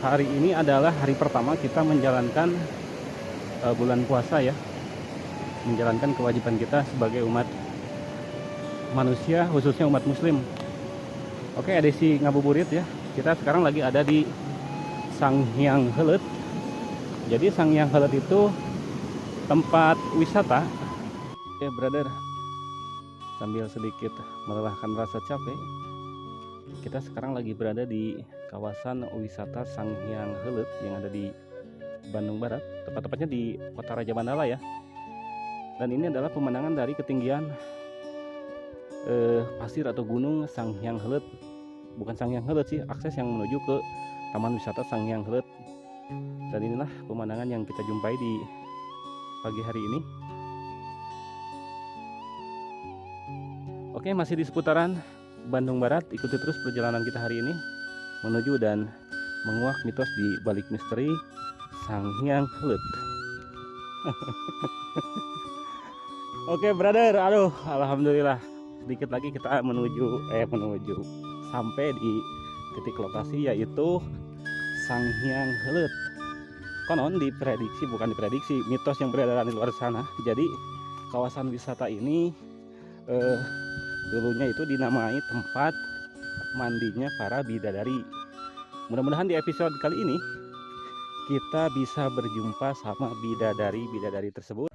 hari ini adalah hari pertama kita menjalankan bulan puasa ya, menjalankan kewajiban kita sebagai umat manusia, khususnya umat muslim. Oke, edisi ngabuburit ya. Kita sekarang lagi ada di Sanghyang Heuleut. Jadi Sanghyang Heuleut itu tempat wisata. Oke, brother. Sambil sedikit melelahkan rasa capek, kita sekarang lagi berada di kawasan wisata Sanghyang Heuleut yang ada di Bandung Barat, tepatnya di Kota Raja Mandala ya. Dan ini adalah pemandangan dari ketinggian pasir atau gunung Sanghyang Heuleut. Bukan Sanghyang Heuleut sih, akses yang menuju ke Taman Wisata Sanghyang Heuleut. Dan inilah pemandangan yang kita jumpai di pagi hari ini. Oke, masih di seputaran Bandung Barat. Ikuti terus perjalanan kita hari ini menuju dan menguak mitos di balik misteri Sanghyang Heuleut. Oke, brother, aduh, alhamdulillah sedikit lagi kita menuju sampai di titik lokasi, yaitu Sanghyang Heuleut. Konon bukan diprediksi, mitos yang beredar di luar sana. Jadi kawasan wisata ini dulunya itu dinamai tempat mandinya para bidadari. Mudah-mudahan di episode kali ini kita bisa berjumpa sama bidadari tersebut.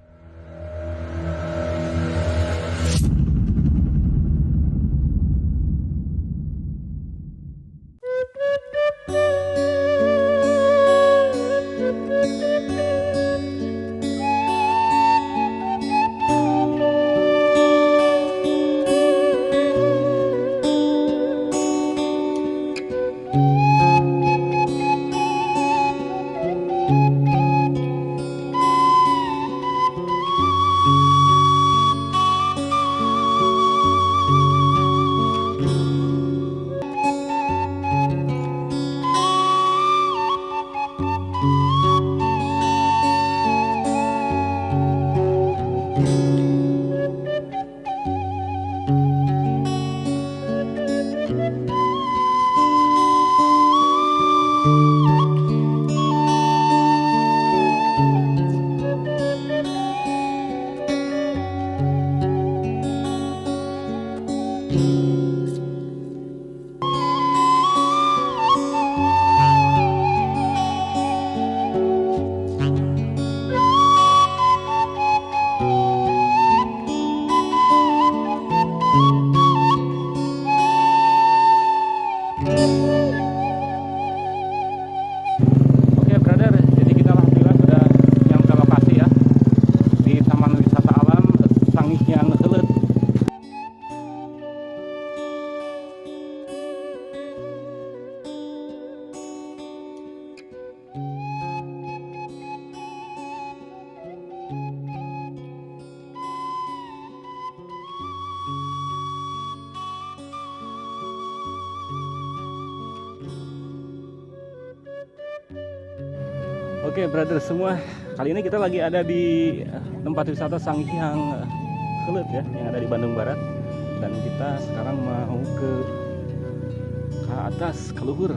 Oke, brother, jadi kita alhamdulillah sudah nyampe lokasi ya, di Taman Wisata Alam Sanghyang Heuleut. Oke, brother semua, kali ini kita lagi ada di tempat wisata Sanghyang Heuleut ya, yang ada di Bandung Barat. Dan kita sekarang mau ke atas, ke luhur.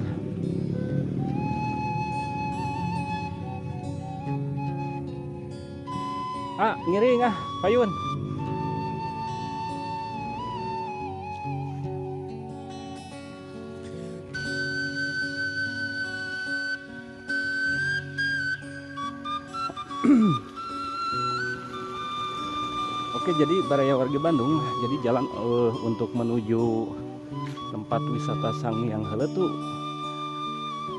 Ngiring payun. Oke, jadi baraya warga Bandung, jadi jalan untuk menuju tempat wisata Sanghyang Heuleut tuh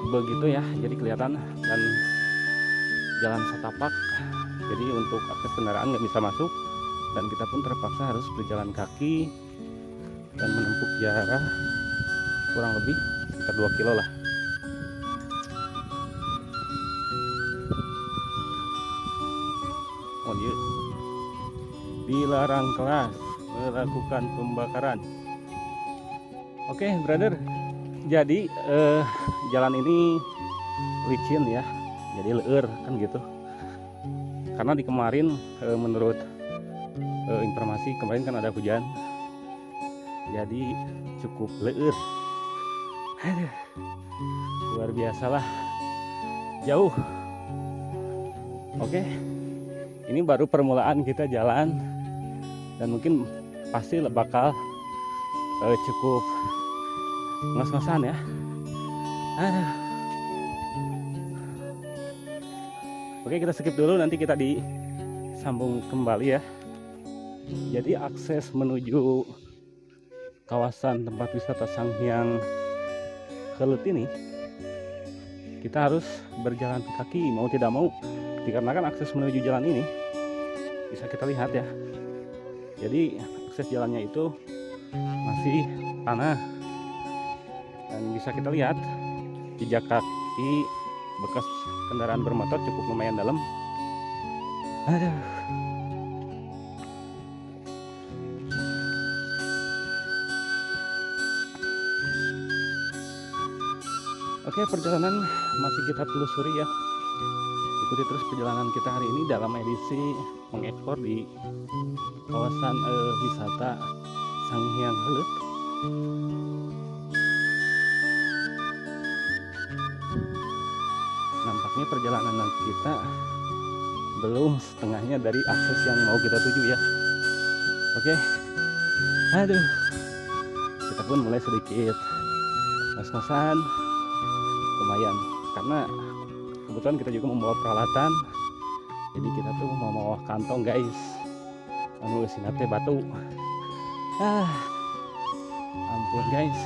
begitu ya, jadi kelihatan, dan jalan setapak. Jadi untuk akses kendaraan nggak bisa masuk, dan kita pun terpaksa harus berjalan kaki dan menempuh jarak kurang lebih sekitar 2 kilo lah. Oh dia dilarang kelas melakukan pembakaran. Oke, brother, jadi jalan ini licin ya, jadi leur kan gitu. Karena di kemarin menurut informasi kemarin kan ada hujan, jadi cukup leur. Aduh, luar biasa lah jauh. Oke, ini baru permulaan kita jalan dan mungkin pasti bakal cukup ngos-ngosan ya. Aduh. Oke, kita skip dulu, nanti kita disambung kembali ya. Jadi akses menuju kawasan tempat wisata Sanghyang Heuleut ini kita harus berjalan kaki mau tidak mau, dikarenakan akses menuju jalan ini bisa kita lihat ya. Jadi akses jalannya itu masih tanah dan bisa kita lihat jejak kaki bekas kendaraan bermotor cukup lumayan dalam. Aduh. Oke, perjalanan masih kita telusuri ya. Ikuti terus perjalanan kita hari ini dalam edisi mengekspor di kawasan wisata Sanghyang Heuleut. Nampaknya perjalanan kita belum setengahnya dari akses yang mau kita tuju ya. Oke. Aduh. Kita pun mulai sedikit ngos-ngosan. Lumayan, karena kebetulan kita juga membawa peralatan. Jadi kita tuh mau bawa kantong guys, anu sinate batu. Ampun guys.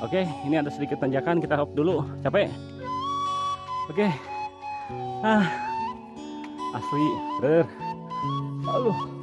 Oke, ini ada sedikit tanjakan, kita hop dulu, capek. Oke. Asli brother. Aduh.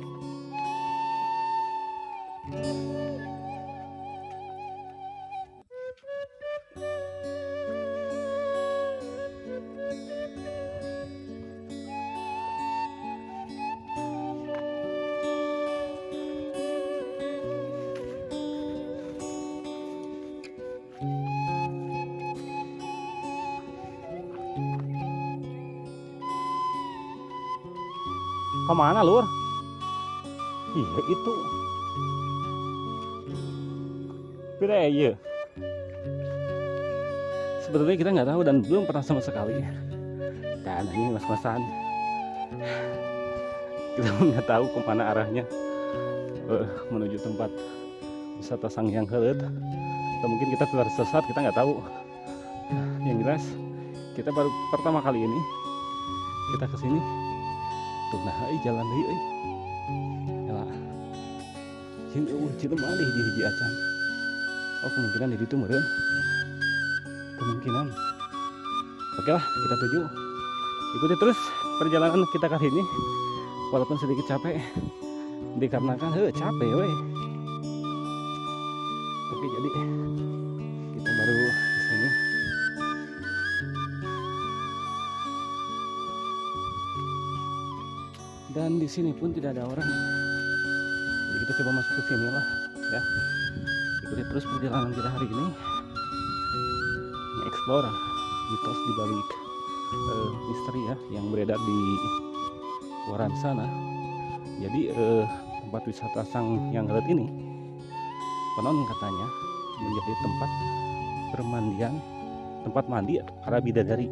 Kemana lur? Iya itu. Pira ya. Sebetulnya kita nggak tahu dan belum pernah sama sekali. Dan ini mas-masan. Kita nggak tahu kemana arahnya menuju tempat wisata Sanghyang Heuleut. Atau mungkin kita tersesat, kita nggak tahu. Yang jelas kita baru pertama kali ini kita kesini. Nah, jalan deui euy. Jeung eueuh cilemah deh hiji acan. Oh, kemungkinan di ditu meureun. Kemungkinan. Oke lah, kita tuju. Ikuti terus perjalanan kita kali ini. Walaupun sedikit capek. Dikarenakan capek we. Oke, jadi kita baru di sini. Dan di sini pun tidak ada orang. Jadi kita coba masuk ke sini lah, ya. Ikuti terus perjalanan kita hari ini. Mengeksplor mitos di balik misteri ya yang beredar di luar sana. Jadi tempat wisata Sanghyang Heuleut ini konon katanya menjadi tempat permandian, tempat mandi para bidadari.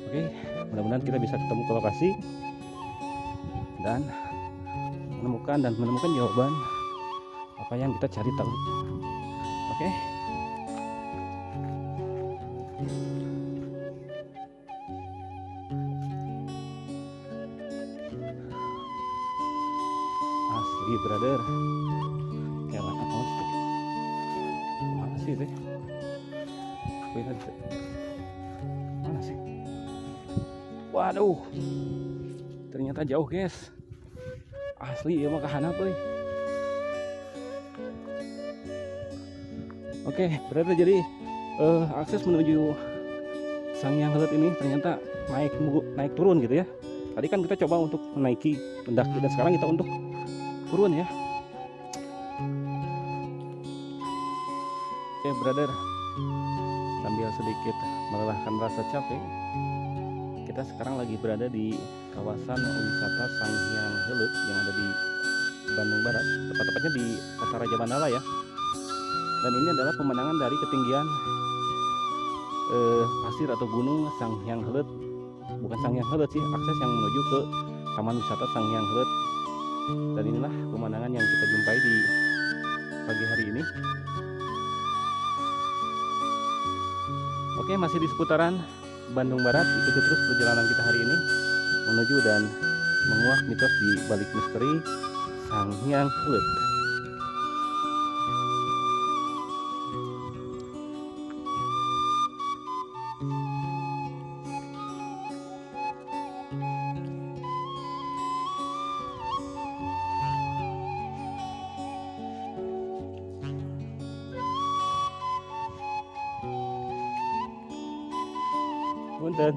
Oke, mudah-mudahan kita bisa ketemu ke lokasi dan menemukan jawaban apa yang kita cari tahu. Oke. Asli brother. Jalan apa sih? Mana sih teh? Mana sih? Waduh. Ternyata jauh guys. Asli ya mah kahanap euy. Oke, berarti jadi akses menuju Sanghyang Heuleut ini ternyata naik turun gitu ya. Tadi kan kita coba untuk menaiki mendaki dan sekarang kita untuk turun ya. Oke, brother. Sambil sedikit melelahkan rasa capek, kita sekarang lagi berada di kawasan wisata Sanghyang Heuleut yang ada di Bandung Barat, tepatnya di Kota Raja Mandala ya. Dan ini adalah pemandangan dari ketinggian pasir atau gunung Sanghyang Heuleut. Bukan Sanghyang Heuleut sih, akses yang menuju ke Taman Wisata Sanghyang Heuleut. Dan inilah pemandangan yang kita jumpai di pagi hari ini. Oke, masih di seputaran Bandung Barat. Ikuti terus perjalanan kita hari ini menuju dan menguak mitos di balik misteri Sanghyang Heuleut. Punten.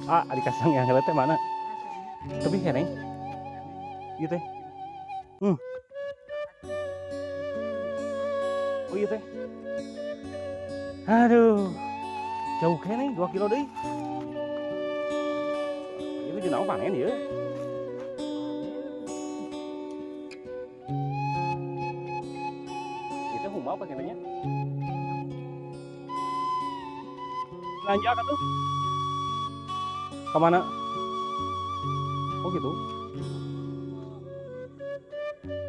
Adik Sanghyang Heuleut teh mana? Tapi keneh. Ieu teh. Oh iya teh. Aduh. Jauh keneh 2 kilo deui. Ieu jeung naon panen ieu? Itu humau apa kenehnya? Belanja kan tuh? Kemana? Oh gitu.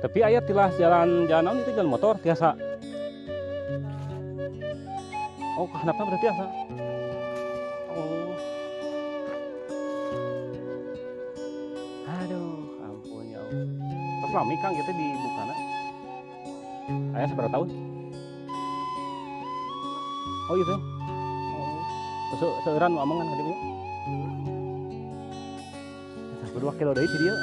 Tapi ayat tilah jalan itu jalan motor tiasa. Oh, kenapa berarti asa? Oh. Aduh, ampun ya Allah. Pas lami Kang gitu di bukana. Ayah seberapa tahun? Oh gitu. Oh. Seueuran nu amangan gede nya. 2 kilo deui ti dieu.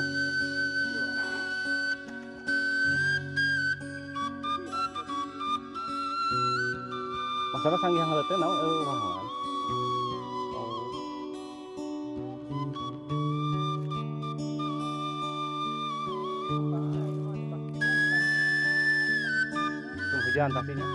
Masalah Sanghyang Heuleut teh naon wahangan. Hujan pastinya.